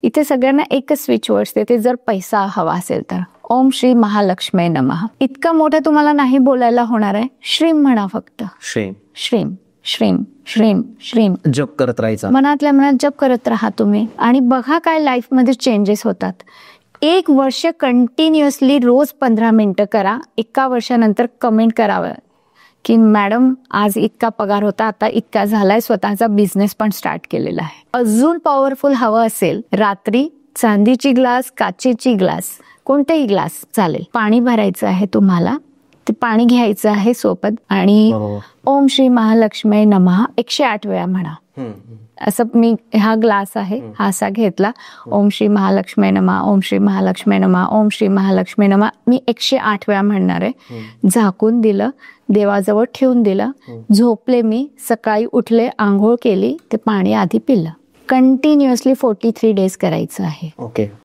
इथे सगळ्यांना एकच स्विच वर्ड्स देते, जर पैसा हवा असेल तर ओम श्री महालक्ष्मी नमः. इतका मोठा तुम्हाला नाही बोलायला होणार आहे. श्रीम म्हणा फक्त. श्रीम श्रीम श्रीम श्रीम श्रीम जप करत राहायचा. मनातल्या मनात जप करत राहा तुम्ही आणि बघा काय लाईफ मध्ये चेंजेस होतात. 1 वर्ष कंटिन्युअसली रोज 15 मिनिटं करा. 1 वर्षानंतर कमेंट करावं की मॅडम आज इतका पगार होता, आता इतका झालाय. स्वतःचा बिझनेस पण स्टार्ट केलेला आहे. अजून पॉवरफुल हवं असेल, रात्री चांदीची ग्लास, काचेची ग्लास, कोणतेही ग्लास चालेल, पाणी भरायचं आहे तुम्हाला. ते पाणी घ्यायचं आहे सोबत आणि ओम श्री महालक्ष्मी नमः 108 वेळा म्हणा. असं मी हा ग्लास आहे हा असा घेतला. ओम श्री महालक्ष्मी नमः, ओम श्री महालक्ष्मी नमः, ओम श्री महालक्ष्मी नमः मी 108 वेळा म्हणणार आहे. झाकून दिलं, देवाजवळ ठेवून दिलं, झोपले. मी सकाळी उठले, आंघोळ केली, ते पाणी आधी पिलं. कंटिन्युअसली 43 डेज करायचं आहे. ओके.